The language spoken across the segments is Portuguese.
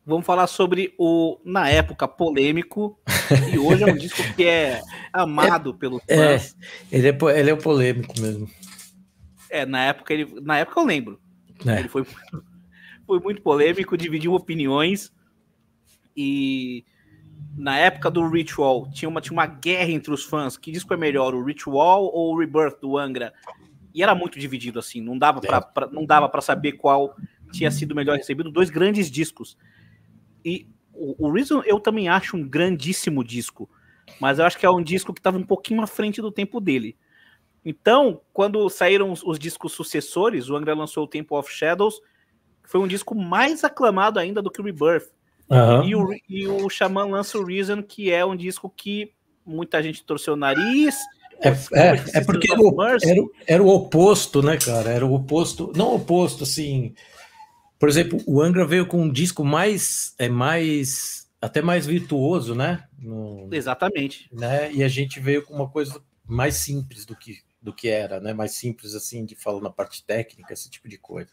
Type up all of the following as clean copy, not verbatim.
Vamos falar sobre o, na época, polêmico, e hoje é um disco que é amado pelos fãs. Ele é o polêmico mesmo. Na época eu lembro. Ele foi muito polêmico, dividiu opiniões, e na época do Ritual tinha uma guerra entre os fãs. Que disco é melhor, o Ritual ou o Rebirth do Angra? E era muito dividido, assim, não dava para saber qual tinha sido melhor recebido. Dois grandes discos. E o Reason eu também acho um grandíssimo disco, mas eu acho que é um disco que estava um pouquinho à frente do tempo dele. Então, quando saíram os discos sucessores, o Angra lançou o Temple of Shadows, que foi um disco mais aclamado ainda do que o Rebirth. Uhum. E o Xamã lança o Reason, que é um disco que muita gente torceu o nariz. Porque Mercy. era o oposto, né, cara? Era o oposto, não o oposto, assim. Por exemplo, o Angra veio com um disco até mais virtuoso, né? Exatamente. Né? E a gente veio com uma coisa mais simples do que era, né? Mais simples, assim, de falar na parte técnica, esse tipo de coisa.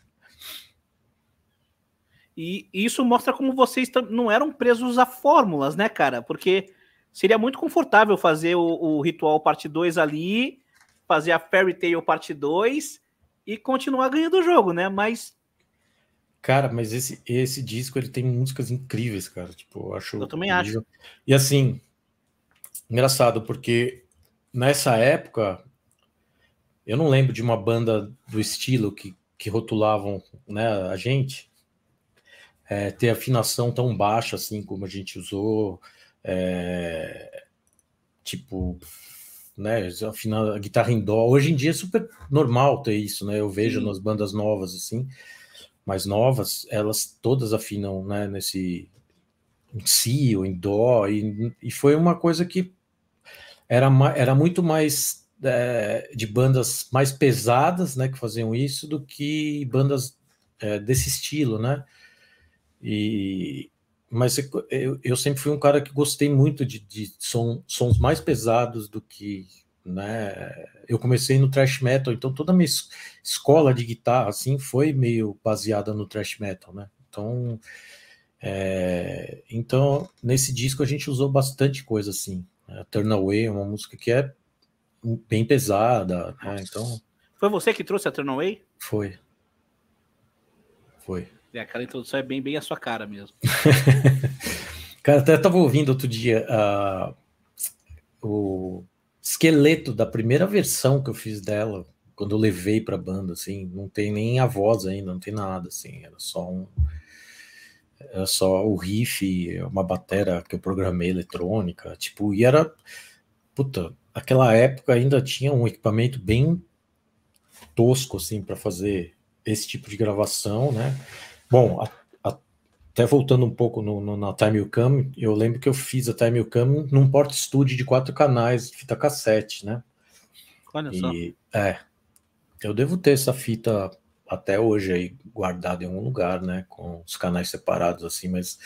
E isso mostra como vocês não eram presos a fórmulas, né, cara? Porque seria muito confortável fazer o Ritual Parte 2 ali, fazer a Fairy Tail Parte 2 e continuar ganhando o jogo, né? Mas... Cara, mas esse disco, ele tem músicas incríveis, cara. Tipo, eu acho... Eu também acho. E assim, engraçado, porque nessa época, eu não lembro de uma banda do estilo que rotulavam, né, a gente, ter afinação tão baixa assim como a gente usou, tipo, né, afinar a guitarra em dó. Hoje em dia é super normal ter isso, né? Eu vejo nas bandas novas assim, mais novas, elas todas afinam, né, nesse em si ou em dó, e foi uma coisa que era muito mais de bandas mais pesadas, né, que faziam isso, do que bandas desse estilo, né? Mas eu sempre fui um cara que gostei muito de sons mais pesados do que, né? Eu comecei no thrash metal, então toda a minha escola de guitarra assim foi meio baseada no thrash metal, né? Então nesse disco a gente usou bastante coisa assim. Turn Away é uma música que é bem pesada, né? Então foi você que trouxe a Turn Away? Foi. Aquela introdução é bem a sua cara mesmo. Cara, até tava ouvindo outro dia o esqueleto da primeira versão que eu fiz dela, quando eu levei pra banda, assim, não tem nem a voz ainda, não tem nada, assim, era só o riff, uma batera que eu programei eletrônica, tipo, e era, puta, aquela época ainda tinha um equipamento bem tosco, assim, para fazer esse tipo de gravação, né? Bom, até voltando um pouco na Time Will Come, eu lembro que eu fiz a Time Will Come num Porta Studio de 4 canais, fita cassete, né? Olha só. Eu devo ter essa fita até hoje aí guardada em algum lugar, né? Com os canais separados assim, mas...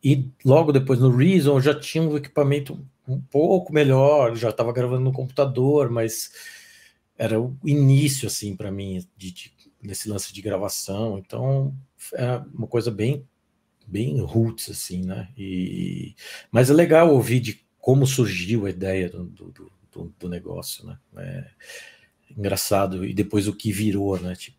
E logo depois no Reason eu já tinha um equipamento um pouco melhor, já estava gravando no computador, mas era o início, assim, para mim, nesse lance de gravação, então é uma coisa bem roots, assim, né? Mas é legal ouvir de como surgiu a ideia do negócio, né? É engraçado, e depois o que virou, né? Tipo,